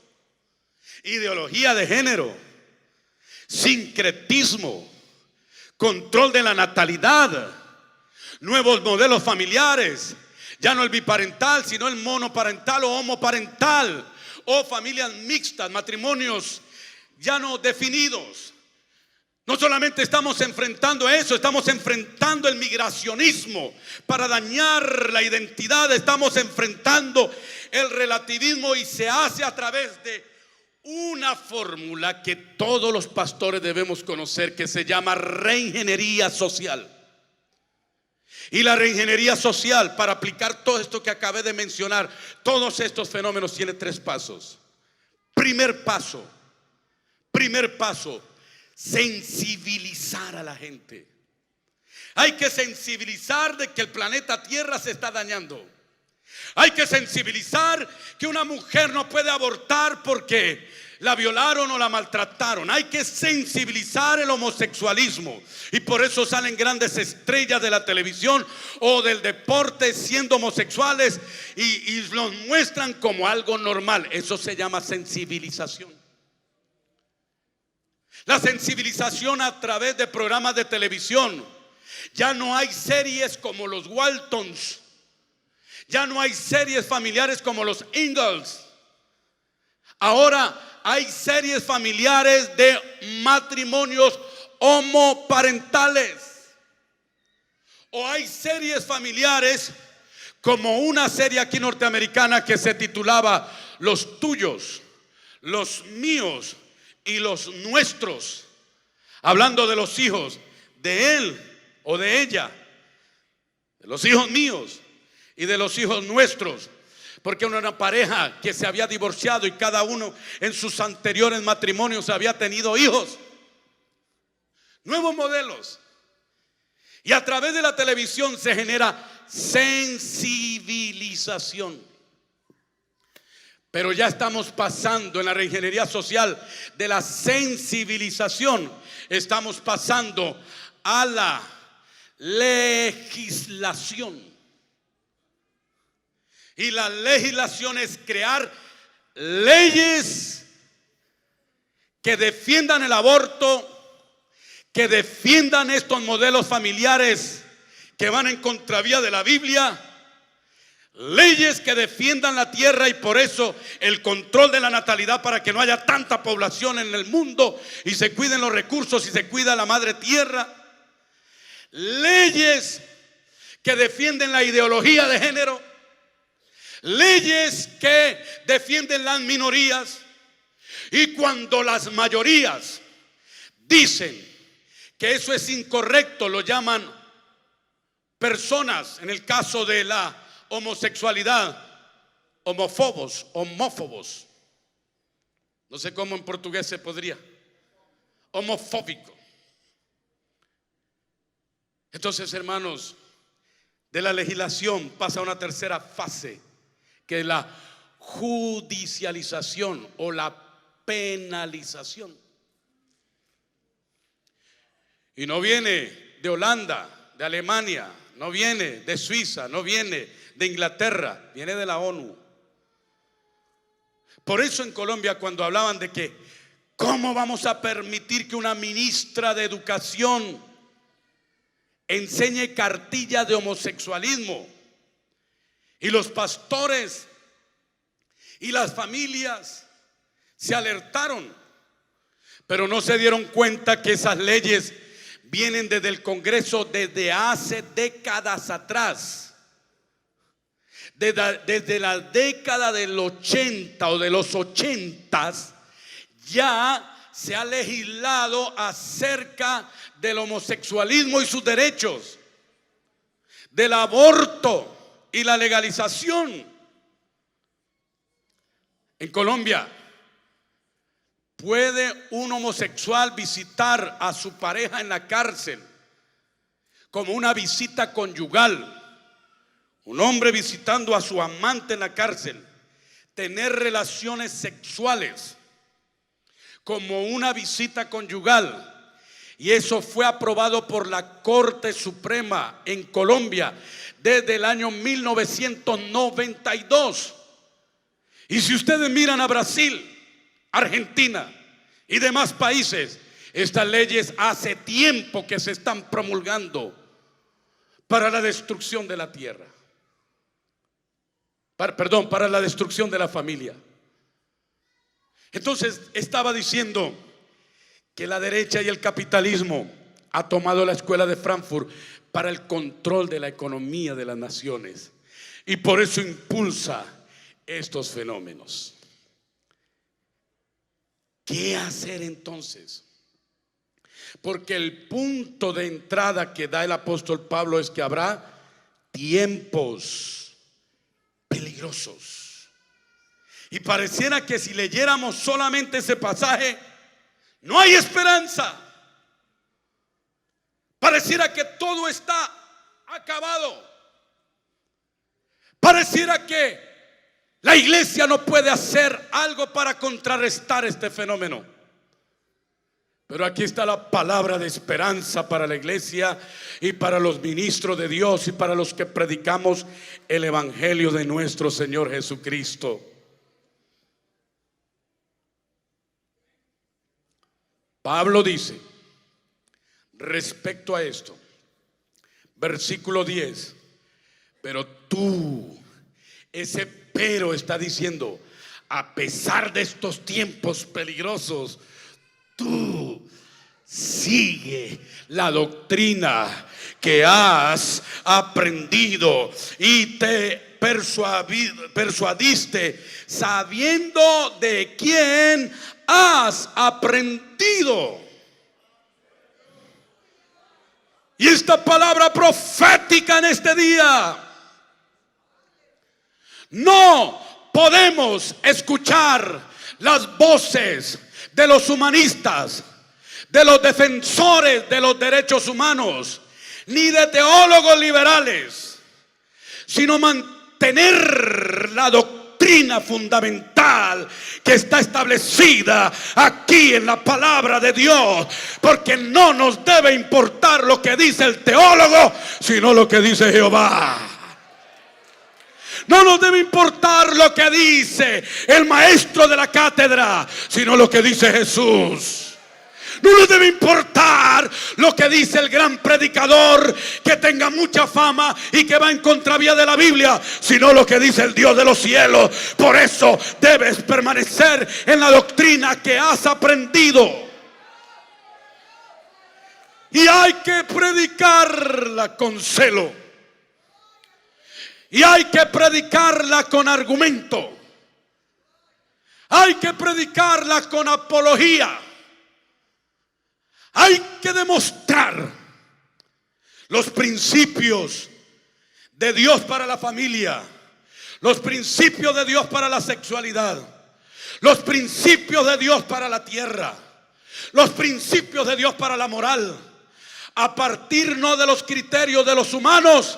Ideología de género, sincretismo, control de la natalidad, nuevos modelos familiares, ya no el biparental, sino el monoparental o homoparental, o familias mixtas, matrimonios ya no definidos. No solamente estamos enfrentando eso, estamos enfrentando el migracionismo para dañar la identidad, estamos enfrentando el relativismo, y se hace a través de una fórmula que todos los pastores debemos conocer, que se llama reingeniería social. Y la reingeniería social, para aplicar todo esto que acabé de mencionar, todos estos fenómenos, tiene 3 pasos. Primer paso, sensibilizar a la gente. Hay que sensibilizar de que el planeta Tierra se está dañando. Hay que sensibilizar que una mujer no puede abortar porque la violaron o la maltrataron. Hay que sensibilizar el homosexualismo. Y por eso salen grandes estrellas de la televisión o del deporte siendo homosexuales y los muestran como algo normal. Eso se llama sensibilización. La sensibilización a través de programas de televisión. Ya no hay series como los Waltons. Ya no hay series familiares como los Ingalls. Ahora hay series familiares de matrimonios homoparentales. O hay series familiares como una serie aquí norteamericana que se titulaba Los tuyos, los míos y los nuestros. Hablando de los hijos de él o de ella de los hijos míos y de los hijos nuestros. Porque era una pareja que se había divorciado y cada uno en sus anteriores matrimonios había tenido hijos. Nuevos modelos. Y a través de la televisión se genera sensibilización. Pero ya estamos pasando en la reingeniería social de la sensibilización. Estamos pasando a la legislación. Y la legislación es crear leyes que defiendan el aborto, que defiendan estos modelos familiares que van en contravía de la Biblia, leyes que defiendan la tierra y por eso el control de la natalidad para que no haya tanta población en el mundo y se cuiden los recursos y se cuida la madre tierra, leyes que defienden la ideología de género, leyes que defienden las minorías. Y cuando las mayorías dicen que eso es incorrecto, lo llaman personas, en el caso de la homosexualidad, homófobos. No sé cómo en portugués se podría. Homofóbico. Entonces, hermanos, de la legislación pasa a una tercera fase, que es la judicialización o la penalización. Y no viene de Holanda, de Alemania, no viene de Suiza, no viene de Inglaterra, viene de la ONU. Por eso en Colombia, cuando hablaban de que ¿cómo vamos a permitir que una ministra de educación enseñe cartillas de homosexualismo? Y los pastores y las familias se alertaron, pero no se dieron cuenta que esas leyes vienen desde el Congreso desde hace décadas atrás. Desde la década del 80 o de los 80 ya se ha legislado acerca del homosexualismo y sus derechos, del aborto y la legalización. En Colombia, ¿puede un homosexual visitar a su pareja en la cárcel como una visita conyugal? Un hombre visitando a su amante en la cárcel, tener relaciones sexuales como una visita conyugal. Y eso fue aprobado por la Corte Suprema en Colombia desde el año 1992. Y si ustedes miran a Brasil, Argentina y demás países, estas leyes hace tiempo que se están promulgando para la destrucción de la tierra. Para la destrucción de la familia. Entonces estaba diciendo que la derecha y el capitalismo ha tomado la escuela de Frankfurt para el control de la economía de las naciones y por eso impulsa estos fenómenos. ¿Qué hacer entonces? Porque el punto de entrada que da el apóstol Pablo es que habrá tiempos peligrosos. Y pareciera que si leyéramos solamente ese pasaje, no hay esperanza. Pareciera que todo está acabado. Pareciera que la iglesia no puede hacer algo para contrarrestar este fenómeno. Pero aquí está la palabra de esperanza para la iglesia y para los ministros de Dios y para los que predicamos el evangelio de nuestro Señor Jesucristo. Pablo dice respecto a esto, versículo 10, pero tú, ese pero está diciendo, a pesar de estos tiempos peligrosos, tú sigue la doctrina que has aprendido y te persuadiste sabiendo de quién has aprendido. Y esta palabra profética en este día, no podemos escuchar las voces de los humanistas, de los defensores de los derechos humanos, ni de teólogos liberales, sino mantener la doctrina fundamental que está establecida aquí en la palabra de Dios, porque no nos debe importar lo que dice el teólogo, sino lo que dice Jehová. No nos debe importar lo que dice el maestro de la cátedra, sino lo que dice Jesús. No nos debe importar lo que dice el gran predicador que tenga mucha fama y que va en contravía de la Biblia, sino lo que dice el Dios de los cielos. Por eso debes permanecer en la doctrina que has aprendido. Y hay que predicarla con celo. Y hay que predicarla con argumento. Hay que predicarla con apología. Hay que demostrar los principios de Dios para la familia, los principios de Dios para la sexualidad, los principios de Dios para la tierra, los principios de Dios para la moral, a partir no de los criterios de los humanos,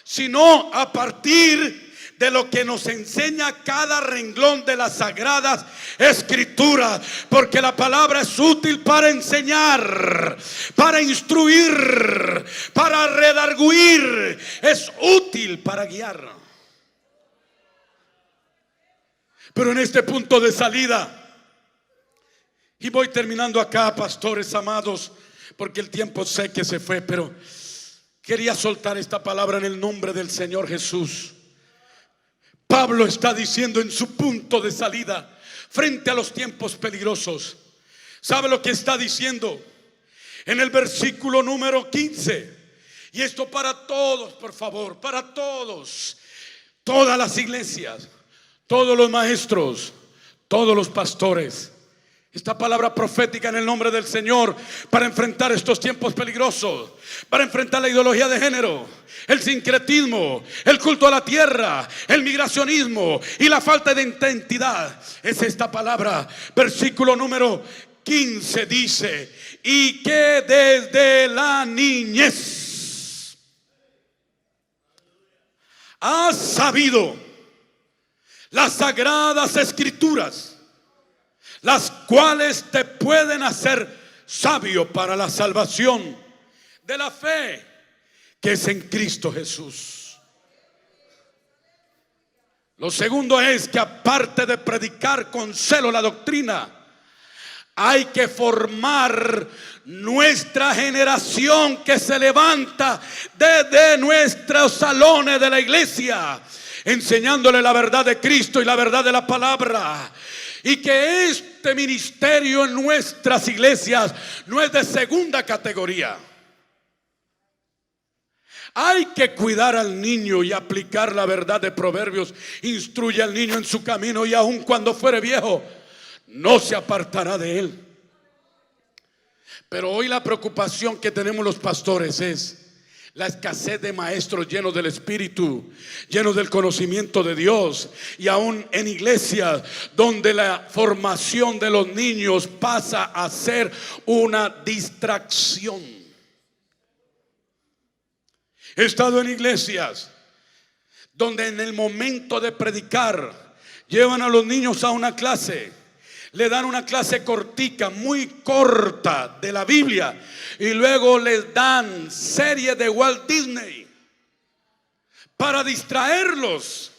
sino a partir de lo que nos enseña cada renglón de las sagradas escrituras, porque la palabra es útil para enseñar, para instruir, para redarguir, es útil para guiar. Pero en este punto de salida, y voy terminando acá, pastores amados, porque el tiempo sé que se fue, pero quería soltar esta palabra en el nombre del Señor Jesús. Pablo está diciendo en su punto de salida frente a los tiempos peligrosos. ¿Sabe lo que está diciendo? En el versículo número 15. Y esto para todos, por favor, para todos. Todas las iglesias, todos los maestros, todos los pastores. Esta palabra profética en el nombre del Señor para enfrentar estos tiempos peligrosos, para enfrentar la ideología de género, el sincretismo, el culto a la tierra, el migracionismo y la falta de identidad. Es esta palabra. Versículo número 15 dice: y que desde la niñez has sabido las sagradas escrituras, las cuales te pueden hacer sabio para la salvación de la fe que es en Cristo Jesús. Lo segundo es que aparte de predicar con celo la doctrina, hay que formar nuestra generación que se levanta desde nuestros salones de la iglesia, enseñándole la verdad de Cristo y la verdad de la palabra. Y que este ministerio en nuestras iglesias no es de segunda categoría. Hay que cuidar al niño y aplicar la verdad de Proverbios. Instruye al niño en su camino y aun cuando fuere viejo, no se apartará de él. Pero hoy la preocupación que tenemos los pastores es la escasez de maestros llenos del Espíritu, llenos del conocimiento de Dios, y aún en iglesias donde la formación de los niños pasa a ser una distracción. He estado en iglesias donde en el momento de predicar llevan a los niños a una clase. Le dan una clase cortica, muy corta de la Biblia, y luego les dan serie de Walt Disney para distraerlos.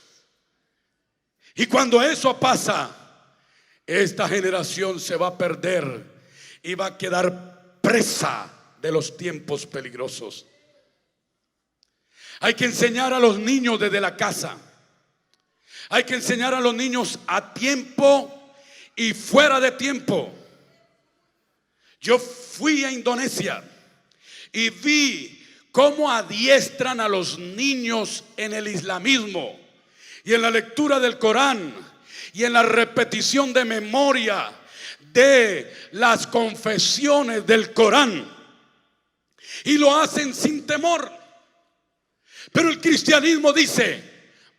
Y cuando eso pasa, esta generación se va a perder y va a quedar presa de los tiempos peligrosos. Hay que enseñar a los niños desde la casa. Hay que enseñar a los niños a tiempo y fuera de tiempo. Yo fui a Indonesia y vi cómo adiestran a los niños en el islamismo y en la lectura del Corán y en la repetición de memoria de las confesiones del Corán. y lo hacen sin temor. Pero el cristianismo dice: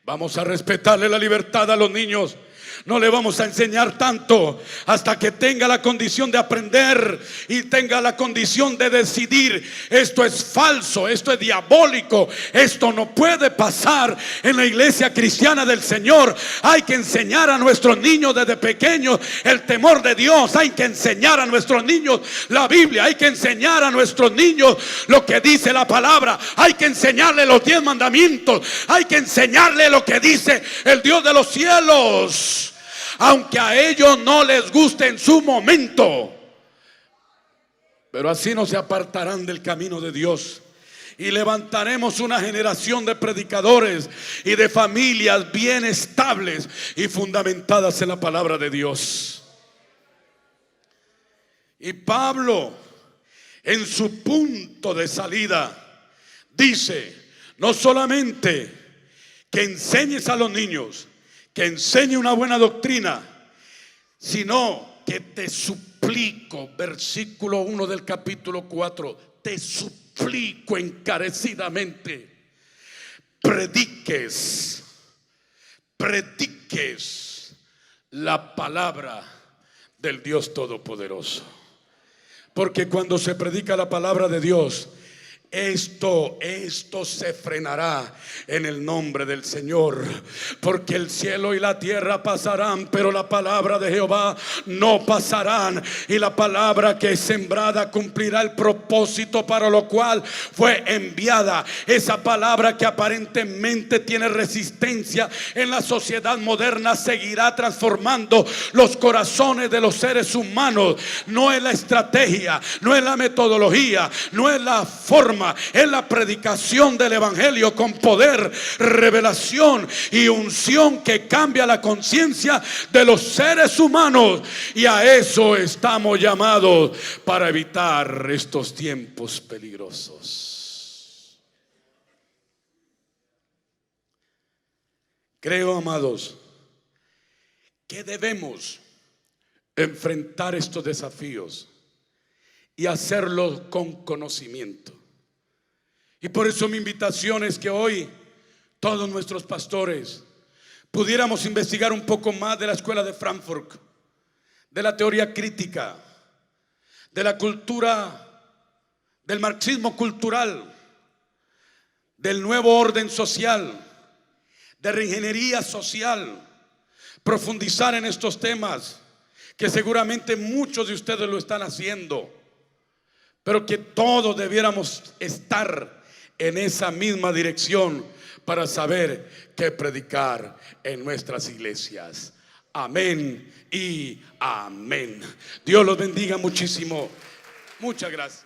vamos a respetarle la libertad a los niños. No le vamos a enseñar tanto hasta que tenga la condición de aprender y tenga la condición de decidir: esto es falso, esto es diabólico, esto no puede pasar en la iglesia cristiana del Señor. Hay que enseñar a nuestros niños desde pequeños el temor de Dios. Hay que enseñar a nuestros niños la Biblia. Hay que enseñar a nuestros niños lo que dice la palabra. Hay que enseñarle los 10 mandamientos. Hay que enseñarle lo que dice el Dios de los cielos, aunque a ellos no les guste en su momento. Pero así no se apartarán del camino de Dios. Y levantaremos una generación de predicadores y de familias bien estables y fundamentadas en la palabra de Dios. Y Pablo, en su punto de salida, dice: no solamente que enseñes a los niños, que enseñe una buena doctrina, sino que te suplico, versículo 1 del capítulo 4, te suplico encarecidamente, prediques la palabra del Dios Todopoderoso. Porque cuando se predica la palabra de Dios, esto se frenará en el nombre del Señor. Porque el cielo y la tierra pasarán, pero la palabra de Jehová no pasarán. Y la palabra que es sembrada cumplirá el propósito para lo cual fue enviada. Esa palabra que aparentemente tiene resistencia en la sociedad moderna seguirá transformando los corazones de los seres humanos. No es la estrategia, no es la metodología, no es la forma, es la predicación del evangelio con poder, revelación y unción que cambia la conciencia de los seres humanos. Y a eso estamos llamados para evitar estos tiempos peligrosos. Creo, amados, que debemos enfrentar estos desafíos y hacerlo con conocimiento. Y por eso mi invitación es que hoy todos nuestros pastores pudiéramos investigar un poco más de la escuela de Frankfurt, de la teoría crítica, de la cultura, del marxismo cultural, del nuevo orden social, de reingeniería social, profundizar en estos temas que seguramente muchos de ustedes lo están haciendo, pero que todos debiéramos estar en esa misma dirección para saber qué predicar en nuestras iglesias. Amén y amén. Dios los bendiga muchísimo. Muchas gracias.